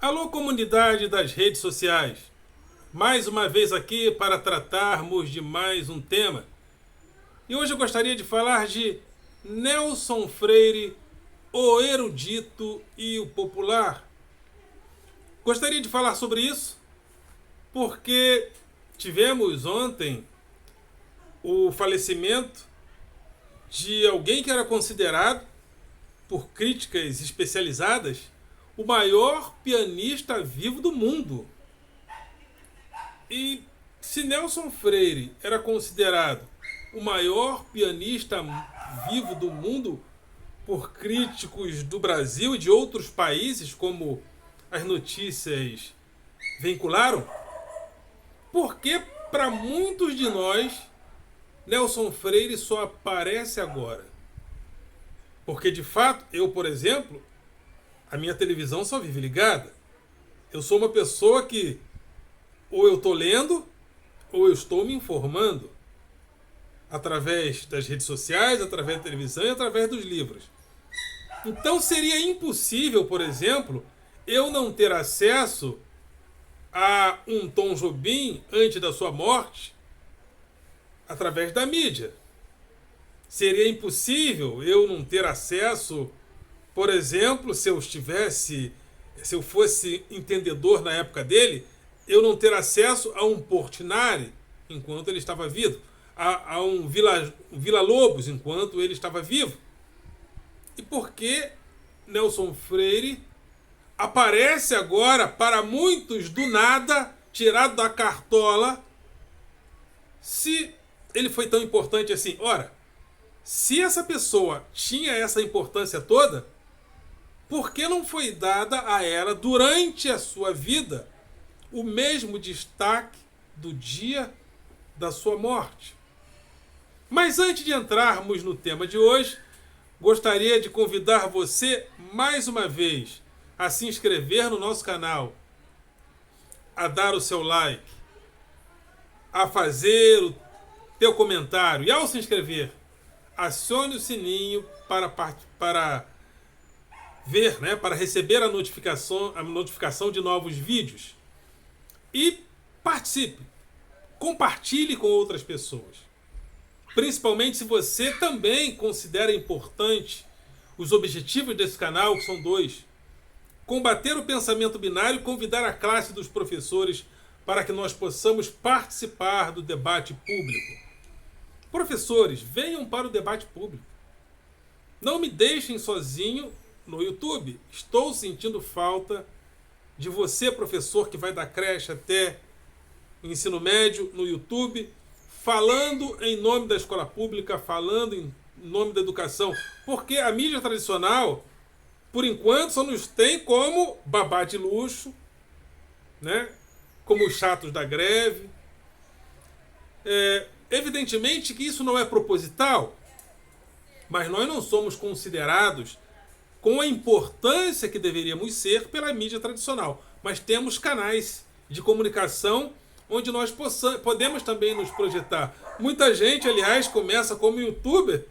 Alô, comunidade das redes sociais. Mais uma vez aqui para tratarmos de mais um tema. E hoje eu gostaria de falar de Nelson Freire, o erudito e o popular. Gostaria de falar sobre isso porque tivemos ontem o falecimento de alguém que era considerado, por críticas especializadas, o maior pianista vivo do mundo. E se Nelson Freire era considerado o maior pianista vivo do mundo por críticos do Brasil e de outros países, como as notícias vincularam, por que para muitos de nós Nelson Freire só aparece agora? Porque de fato, eu, por exemplo, a minha televisão só vive ligada. Eu sou uma pessoa que ou eu estou lendo ou eu estou me informando através das redes sociais, através da televisão e através dos livros. Então seria impossível, por exemplo, eu não ter acesso a um Tom Jobim antes da sua morte através da mídia. Seria impossível eu não ter acesso, por exemplo, se eu fosse entendedor na época dele, eu não ter acesso a um Portinari enquanto ele estava vivo, a um Villa-Lobos enquanto ele estava vivo. E por que Nelson Freire aparece agora para muitos do nada, tirado da cartola, se ele foi tão importante assim? Ora, se essa pessoa tinha essa importância toda, por que não foi dada a ela, durante a sua vida, o mesmo destaque do dia da sua morte? Mas antes de entrarmos no tema de hoje, gostaria de convidar você, mais uma vez, a se inscrever no nosso canal, a dar o seu like, a fazer o teu comentário e, ao se inscrever, acione o sininho para ver, né, para receber a notificação de novos vídeos. E participe, compartilhe com outras pessoas. Principalmente se você também considera importante os objetivos desse canal, que são dois: combater o pensamento binário e convidar a classe dos professores para que nós possamos participar do debate público. Professores, venham para o debate público. Não me deixem sozinho no YouTube. Estou sentindo falta de você, professor, que vai da creche até o ensino médio no YouTube, falando em nome da escola pública, falando em nome da educação. Porque a mídia tradicional, por enquanto, só nos tem como babá de luxo, né? Como os chatos da greve. Evidentemente que isso não é proposital, mas nós não somos considerados com a importância que deveríamos ser pela mídia tradicional. Mas temos canais de comunicação onde nós podemos também nos projetar. Muita gente, aliás, começa como youtuber,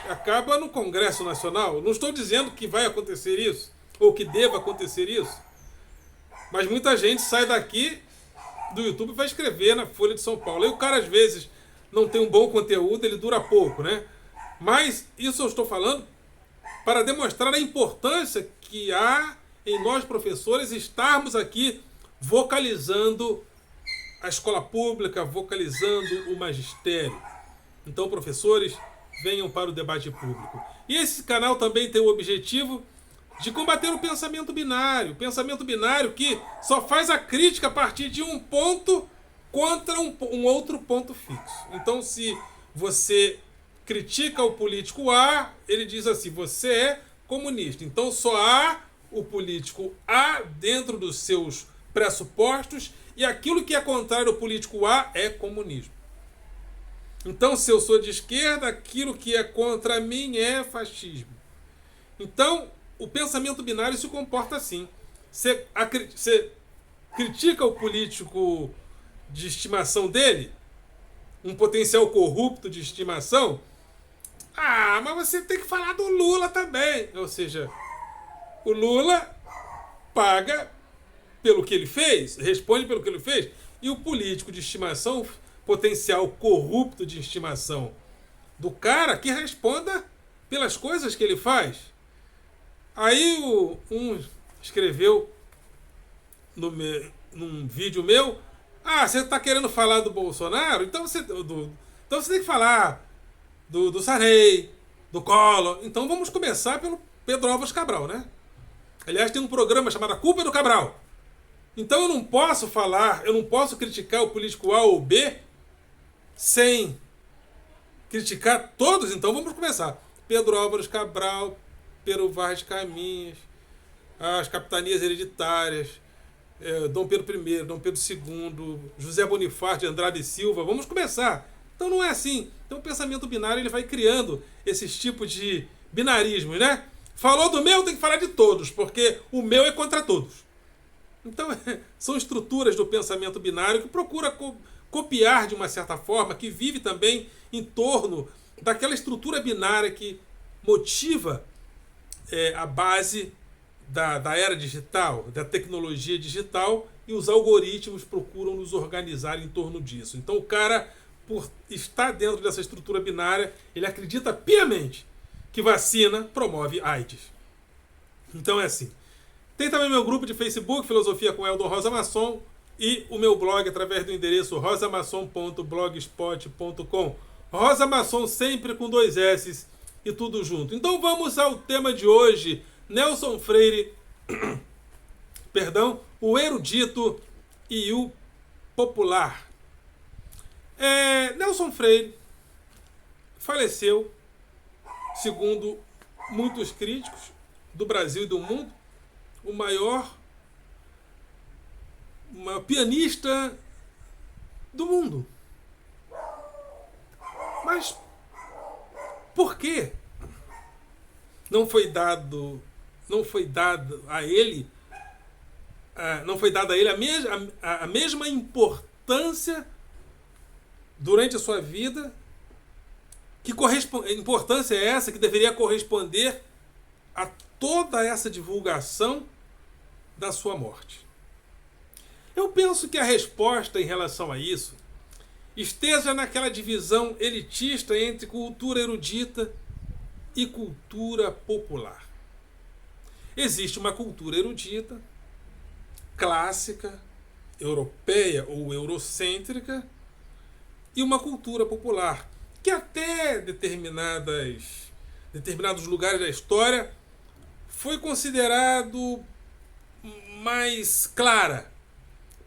acaba no Congresso Nacional. Não estou dizendo que vai acontecer isso, ou que deva acontecer isso, mas muita gente sai daqui do YouTube e vai escrever na Folha de São Paulo. E o cara, às vezes, não tem um bom conteúdo, ele dura pouco, né? Mas isso eu estou falando para demonstrar a importância que há em nós, professores, estarmos aqui vocalizando a escola pública, vocalizando o magistério. Então, professores, venham para o debate público. E esse canal também tem o objetivo de combater o pensamento binário. O pensamento binário que só faz a crítica a partir de um ponto contra um outro ponto fixo. Então, se você critica o político A, ele diz assim: você é comunista. Então só há o político A dentro dos seus pressupostos, e aquilo que é contrário ao político A é comunismo. Então, se eu sou de esquerda, aquilo que é contra mim é fascismo. Então, o pensamento binário se comporta assim. Você critica o político de estimação dele, um potencial corrupto de estimação. Ah, mas você tem que falar do Lula também. Ou seja, o Lula paga pelo que ele fez, responde pelo que ele fez, e o político de estimação, potencial corrupto de estimação do cara, que responda pelas coisas que ele faz. Aí um escreveu num vídeo meu: ah, você está querendo falar do Bolsonaro? Então então você tem que falar do Sarney, do Collor. Então vamos começar pelo Pedro Álvares Cabral, né? Aliás, tem um programa chamado A Culpa é do Cabral. Então eu não posso criticar o político A ou B sem criticar todos. Então vamos começar. Pedro Álvares Cabral, Pero Vaz de Caminhas, as capitanias hereditárias, Dom Pedro I, Dom Pedro II, José Bonifácio de Andrade e Silva. Vamos começar. Então não é assim. Então o pensamento binário ele vai criando esses tipos de binarismos, né? Falou do meu, tem que falar de todos, porque o meu é contra todos. Então são estruturas do pensamento binário que procura copiar de uma certa forma, que vive também em torno daquela estrutura binária que motiva a base da era digital, da tecnologia digital, e os algoritmos procuram nos organizar em torno disso. Então o cara, por estar dentro dessa estrutura binária, ele acredita piamente que vacina promove AIDS. Então é assim. Tem também meu grupo de Facebook, Filosofia com Eldon Rosa Masson, e o meu blog através do endereço rosamasson.blogspot.com. Rosa Masson sempre com 2 S e tudo junto. Então vamos ao tema de hoje. Nelson Freire, perdão, o erudito e o popular. Nelson Freire faleceu, segundo muitos críticos do Brasil e do mundo, o maior pianista do mundo. Mas por que não foi dada a ele a mesma importância durante a sua vida? Que importância é essa que deveria corresponder a toda essa divulgação da sua morte? Eu penso que a resposta em relação a isso esteja naquela divisão elitista entre cultura erudita e cultura popular. Existe uma cultura erudita, clássica, europeia ou eurocêntrica, e uma cultura popular, que até determinados lugares da história foi considerado mais clara.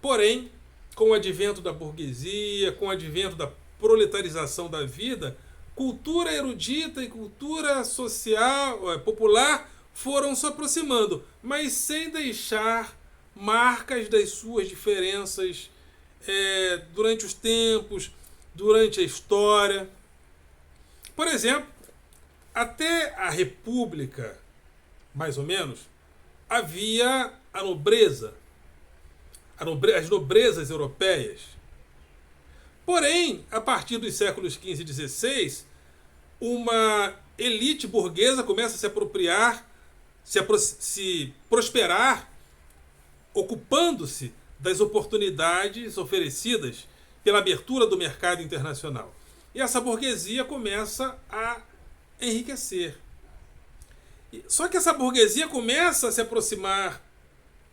Porém, com o advento da burguesia, com o advento da proletarização da vida, cultura erudita e cultura social, popular, foram se aproximando, mas sem deixar marcas das suas diferenças durante os tempos, durante a história. Por exemplo, até a República, mais ou menos, havia a nobreza, as nobrezas europeias. Porém, a partir dos séculos XV e XVI, uma elite burguesa começa a se apropriar, se prosperar, ocupando-se das oportunidades oferecidas pela abertura do mercado internacional. E essa burguesia começa a enriquecer. Só que essa burguesia começa a se aproximar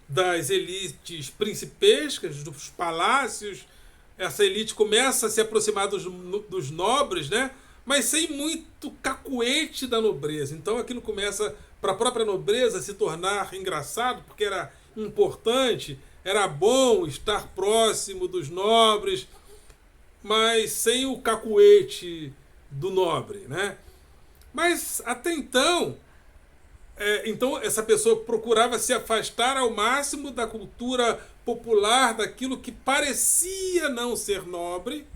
das elites principescas, dos palácios. Essa elite começa a se aproximar dos nobres, né? Mas sem muito cacuete da nobreza. Então aquilo começa, para a própria nobreza, se tornar engraçado, porque era importante, era bom estar próximo dos nobres, mas sem o cacuete do nobre, né? Mas até então, então essa pessoa procurava se afastar ao máximo da cultura popular, daquilo que parecia não ser nobre,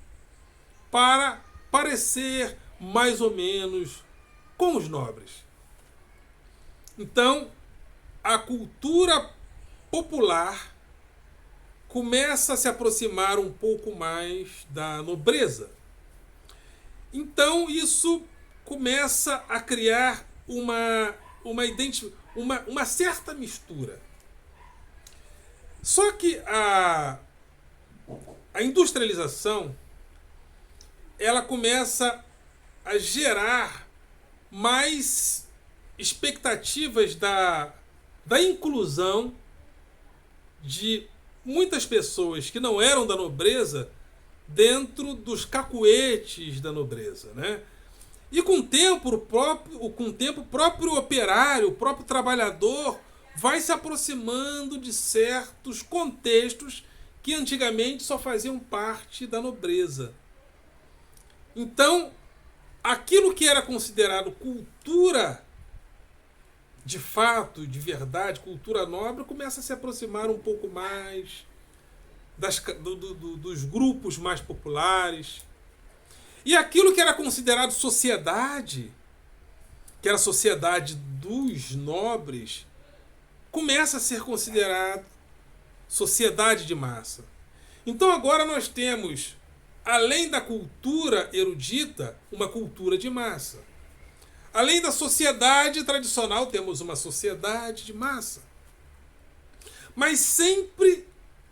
para parecer mais ou menos com os nobres. Então, a cultura popular começa a se aproximar um pouco mais da nobreza. Então, isso começa a criar uma certa mistura. Só que a industrialização, ela começa a gerar mais expectativas da inclusão de muitas pessoas que não eram da nobreza dentro dos cacuetes da nobreza, né? E com o tempo, o próprio operário, o próprio trabalhador vai se aproximando de certos contextos que antigamente só faziam parte da nobreza. Então, aquilo que era considerado cultura de fato, de verdade, cultura nobre, começa a se aproximar um pouco mais dos grupos mais populares. E aquilo que era considerado sociedade, que era a sociedade dos nobres, começa a ser considerado sociedade de massa. Então agora nós temos, além da cultura erudita, uma cultura de massa. Além da sociedade tradicional, temos uma sociedade de massa. Mas sempre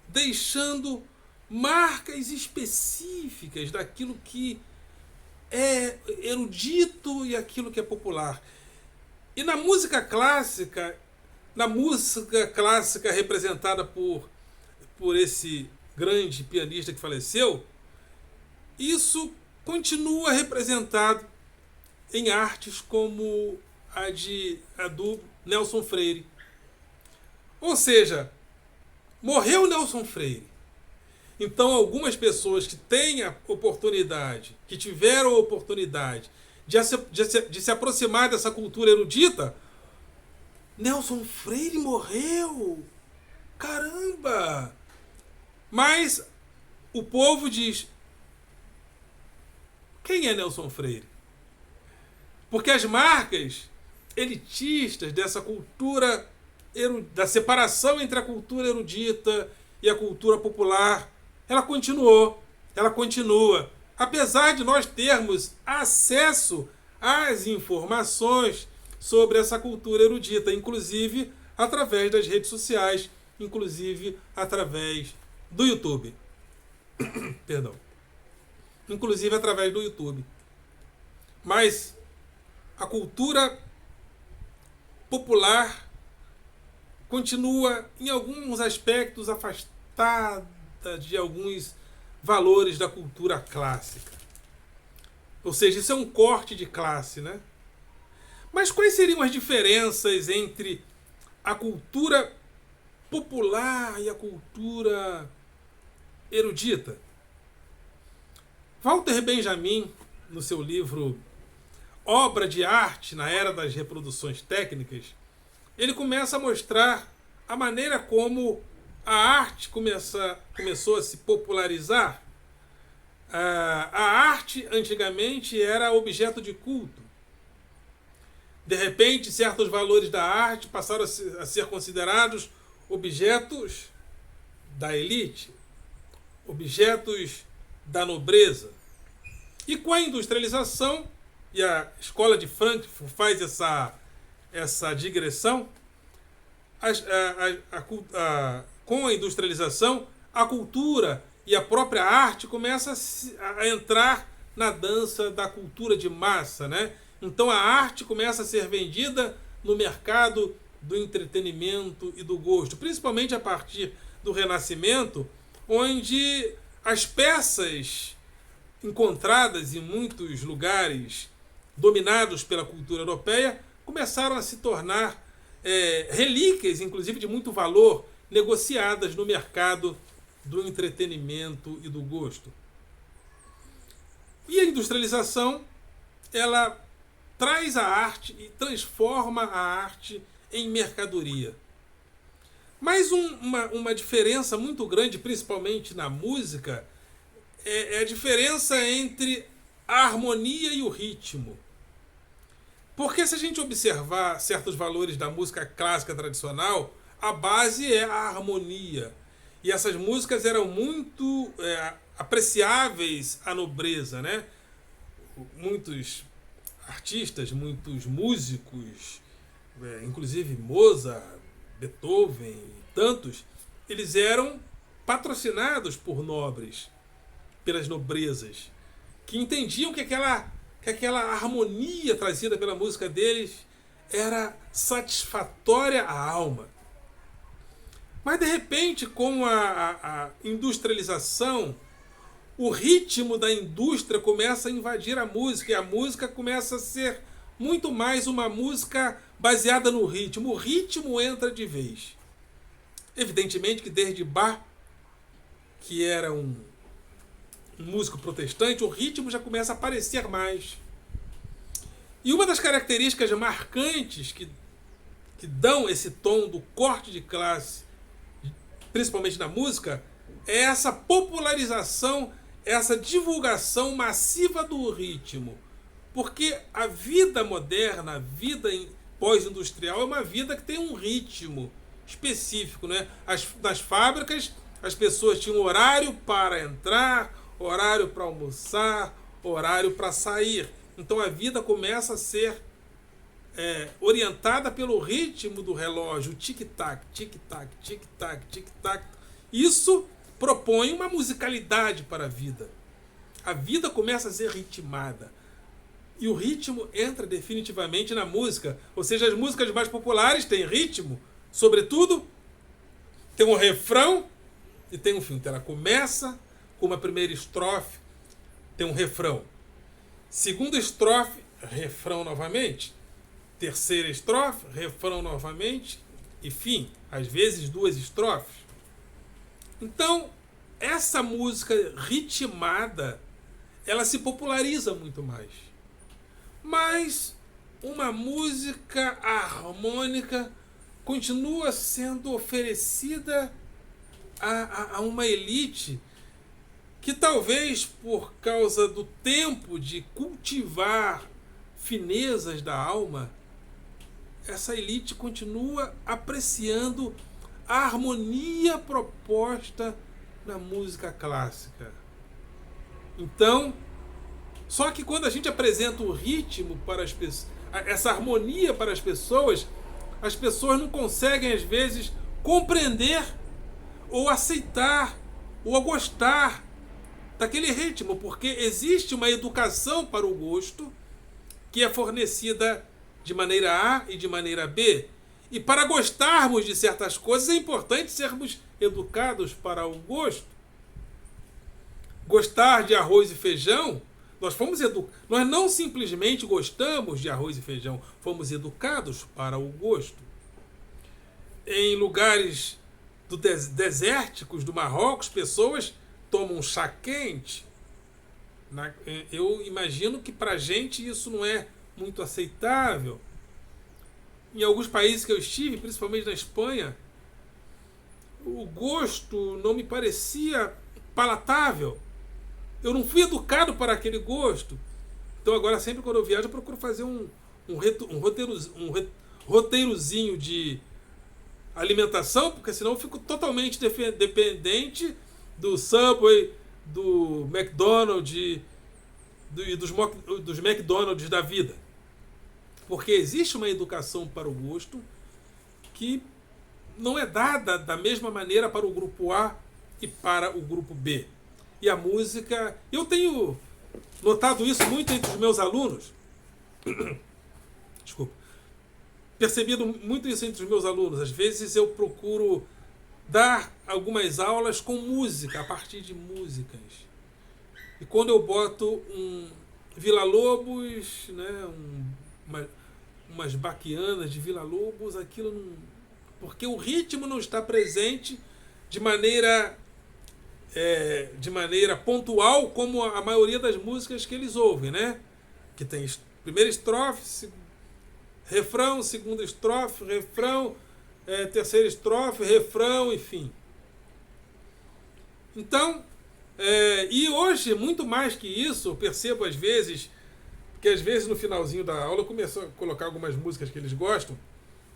deixando marcas específicas daquilo que é erudito e aquilo que é popular. E na música clássica representada por esse grande pianista que faleceu, isso continua representado em artes como a do Nelson Freire. Ou seja, morreu Nelson Freire. Então algumas pessoas que têm a oportunidade, que tiveram a oportunidade de se aproximar dessa cultura erudita, Nelson Freire morreu! Caramba! Mas o povo diz, quem é Nelson Freire? Porque as marcas elitistas dessa cultura, da separação entre a cultura erudita e a cultura popular, ela continua. Apesar de nós termos acesso às informações sobre essa cultura erudita, inclusive através das redes sociais, inclusive através do YouTube. Perdão. Inclusive através do YouTube. Mas a cultura popular continua, em alguns aspectos, afastada de alguns valores da cultura clássica. Ou seja, isso é um corte de classe, né? Mas quais seriam as diferenças entre a cultura popular e a cultura erudita? Walter Benjamin, no seu livro Obra de Arte na Era das Reproduções Técnicas, ele começa a mostrar a maneira como a arte começou a se popularizar. A arte, antigamente, era objeto de culto. De repente, certos valores da arte passaram a ser considerados objetos da elite, objetos da nobreza. E com a industrialização, e a escola de Frankfurt faz essa digressão, com a industrialização, a cultura e a própria arte começa a entrar na dança da cultura de massa, né? Então a arte começa a ser vendida no mercado do entretenimento e do gosto, principalmente a partir do Renascimento, onde as peças encontradas em muitos lugares dominados pela cultura europeia começaram a se tornar relíquias, inclusive de muito valor, negociadas no mercado do entretenimento e do gosto. E a industrialização, ela traz a arte e transforma a arte em mercadoria. Mas uma diferença muito grande, principalmente na música, é a diferença entre a harmonia e o ritmo. Porque se a gente observar certos valores da música clássica tradicional, a base é a harmonia. E essas músicas eram muito apreciáveis à nobreza, né? Muitos artistas, muitos músicos, inclusive Mozart, Beethoven e tantos, eles eram patrocinados por nobres, pelas nobrezas, que entendiam que aquela harmonia trazida pela música deles era satisfatória à alma. Mas de repente, com a industrialização, o ritmo da indústria começa a invadir a música, e a música começa a ser muito mais uma música baseada no ritmo. O ritmo entra de vez. Evidentemente que desde Bach, que era um músico protestante, o ritmo já começa a aparecer mais. E uma das características marcantes que dão esse tom do corte de classe, principalmente na música, é essa popularização, essa divulgação massiva do ritmo. Porque a vida moderna, a vida pós-industrial, é uma vida que tem um ritmo específico, né? Nas fábricas, as pessoas tinham horário para entrar, horário para almoçar, horário para sair. Então a vida começa a ser orientada pelo ritmo do relógio, tic-tac, tic-tac, tic-tac, tic-tac. Isso propõe uma musicalidade para a vida. A vida começa a ser ritmada. E o ritmo entra definitivamente na música. Ou seja, as músicas mais populares têm ritmo, sobretudo, tem um refrão e tem um fim. Então ela começa com uma primeira estrofe, tem um refrão. Segunda estrofe, refrão novamente. Terceira estrofe, refrão novamente. E fim, às vezes duas estrofes. Então, essa música ritmada, ela se populariza muito mais. Mas uma música harmônica continua sendo oferecida a uma elite que talvez por causa do tempo de cultivar finezas da alma, essa elite continua apreciando a harmonia proposta na música clássica. Então, só que quando a gente apresenta o ritmo para as pessoas, essa harmonia para as pessoas não conseguem às vezes compreender ou aceitar ou gostar daquele ritmo, porque existe uma educação para o gosto que é fornecida de maneira A e de maneira B. E para gostarmos de certas coisas é importante sermos educados para o gosto. Gostar de arroz e feijão, nós não simplesmente gostamos de arroz e feijão, fomos educados para o gosto. Em lugares desérticos do Marrocos, pessoas tomam chá quente. Eu imagino que para a gente isso não é muito aceitável. Em alguns países que eu estive, principalmente na Espanha, o gosto não me parecia palatável. Eu não fui educado para aquele gosto. Então agora sempre quando eu viajo eu procuro fazer um roteirozinho de alimentação, porque senão eu fico totalmente dependente do Subway, do McDonald's e dos McDonald's da vida. Porque existe uma educação para o gosto que não é dada da mesma maneira para o grupo A e para o grupo B. E a música... Eu tenho notado isso muito entre os meus alunos. Desculpa. Percebido muito isso entre os meus alunos. Às vezes eu procuro dar algumas aulas com música, a partir de músicas. E quando eu boto um Villa-Lobos, né, umas baquianas de Villa-Lobos, aquilo não... Porque o ritmo não está presente de maneira pontual, como a maioria das músicas que eles ouvem, né? Que tem primeira estrofe, refrão, segunda estrofe, refrão, terceira estrofe, refrão, enfim. Então, e hoje, muito mais que isso, eu percebo às vezes, que às vezes no finalzinho da aula eu começo a colocar algumas músicas que eles gostam,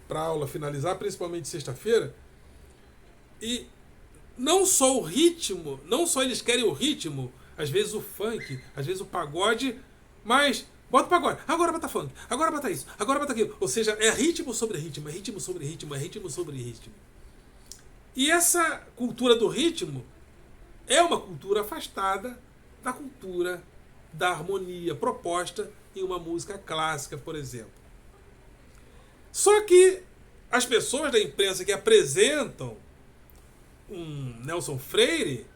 para a aula finalizar, principalmente sexta-feira, e não só o ritmo, não só eles querem o ritmo, às vezes o funk, às vezes o pagode, mas bota o pagode, agora bota funk, agora bota isso, agora bota aquilo. Ou seja, é ritmo sobre ritmo, é ritmo sobre ritmo, é ritmo sobre ritmo. E essa cultura do ritmo é uma cultura afastada da cultura da harmonia proposta em uma música clássica, por exemplo. Só que as pessoas da imprensa que apresentam um Nelson Freire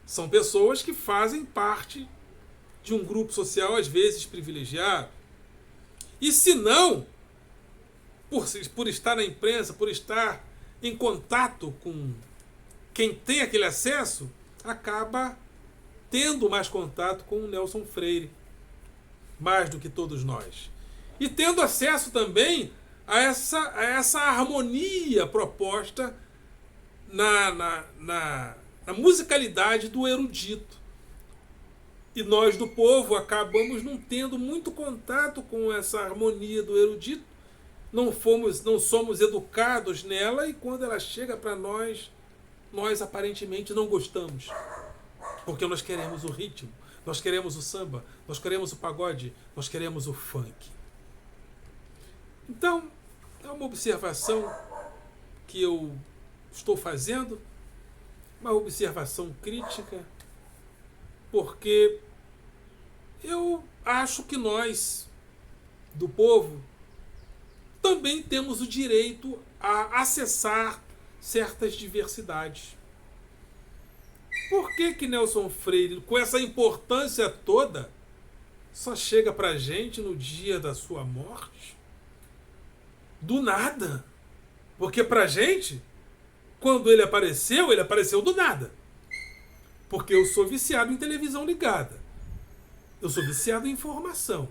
são pessoas que fazem parte de um grupo social, às vezes privilegiado. E se não, por estar na imprensa, por estar em contato com quem tem aquele acesso, acaba tendo mais contato com o Nelson Freire, mais do que todos nós. E tendo acesso também a essa harmonia proposta na musicalidade do erudito. E nós do povo acabamos não tendo muito contato com essa harmonia do erudito, não somos educados nela, e quando ela chega para nós aparentemente não gostamos. Porque nós queremos o ritmo, nós queremos o samba, nós queremos o pagode, nós queremos o funk. Então, é uma observação que eu estou fazendo, uma observação crítica, porque eu acho que nós, do povo, também temos o direito a acessar certas diversidades. Por que Nelson Freire, com essa importância toda, só chega pra gente no dia da sua morte? Do nada. Porque pra gente, quando ele apareceu do nada. Porque eu sou viciado em televisão ligada. Eu sou viciado em informação.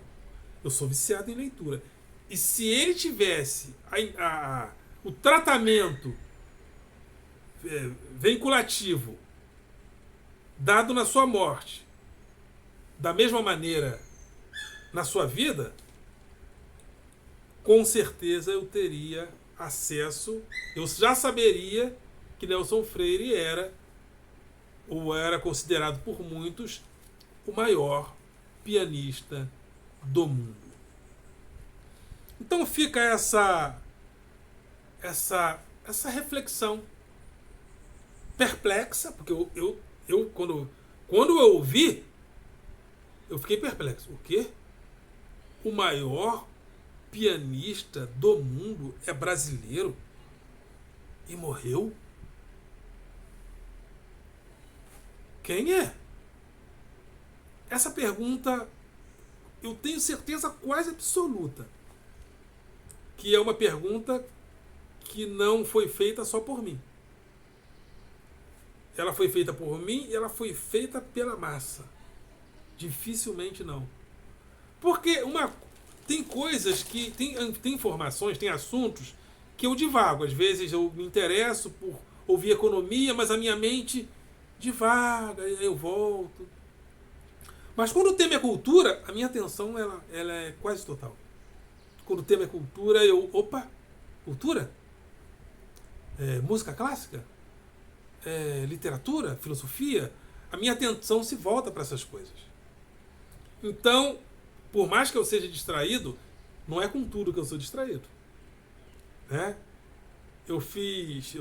Eu sou viciado em leitura. E se ele tivesse o tratamento veiculativo dado na sua morte, da mesma maneira na sua vida, com certeza eu teria acesso, eu já saberia que Nelson Freire era, ou era considerado por muitos, o maior pianista do mundo. Então fica essa reflexão perplexa, porque eu quando eu ouvi, eu fiquei perplexo. O quê? O maior pianista do mundo é brasileiro e morreu? Quem é? Essa pergunta eu tenho certeza quase absoluta que é uma pergunta que não foi feita só por mim. Ela foi feita por mim e ela foi feita pela massa. Dificilmente não. Porque tem coisas que... Tem informações, tem assuntos que eu divago. Às vezes eu me interesso por ouvir economia, mas a minha mente divaga, eu volto. Mas quando o tema é cultura, a minha atenção ela é quase total. Quando o tema é cultura, opa, cultura? Música clássica? Literatura? Filosofia? A minha atenção se volta para essas coisas. Então, por mais que eu seja distraído, não é com tudo que eu sou distraído. Né? Eu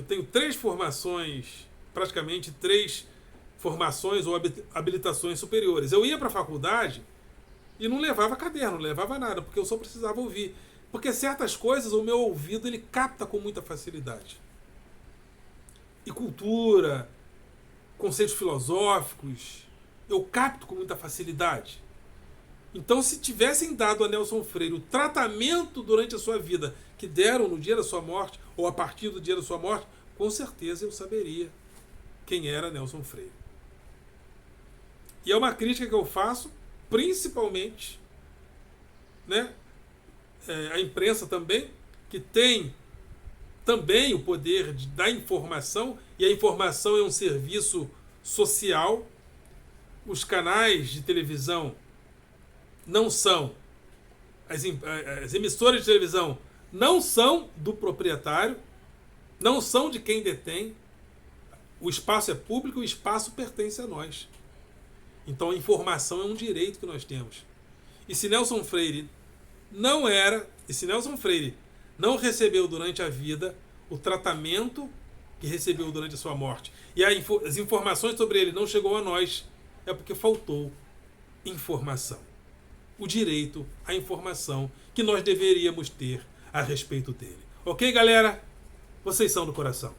tenho 3 formações, praticamente 3 formações ou habilitações superiores. Eu ia para a faculdade e não levava caderno, não levava nada, porque eu só precisava ouvir. Porque certas coisas o meu ouvido ele capta com muita facilidade. E cultura, conceitos filosóficos, eu capto com muita facilidade. Então, se tivessem dado a Nelson Freire o tratamento durante a sua vida que deram no dia da sua morte, ou a partir do dia da sua morte, com certeza eu saberia quem era Nelson Freire. E é uma crítica que eu faço, principalmente, né, a imprensa também, que tem também o poder da informação, e a informação é um serviço social. Os canais de televisão não são, as emissoras de televisão não são do proprietário, não são de quem detém. O espaço é público e o espaço pertence a nós. Então a informação é um direito que nós temos. E se Nelson Freire não recebeu durante a vida o tratamento que recebeu durante a sua morte e as informações sobre ele não chegou a nós, é porque faltou informação. O direito à informação que nós deveríamos ter a respeito dele. Ok, galera? Vocês são do coração.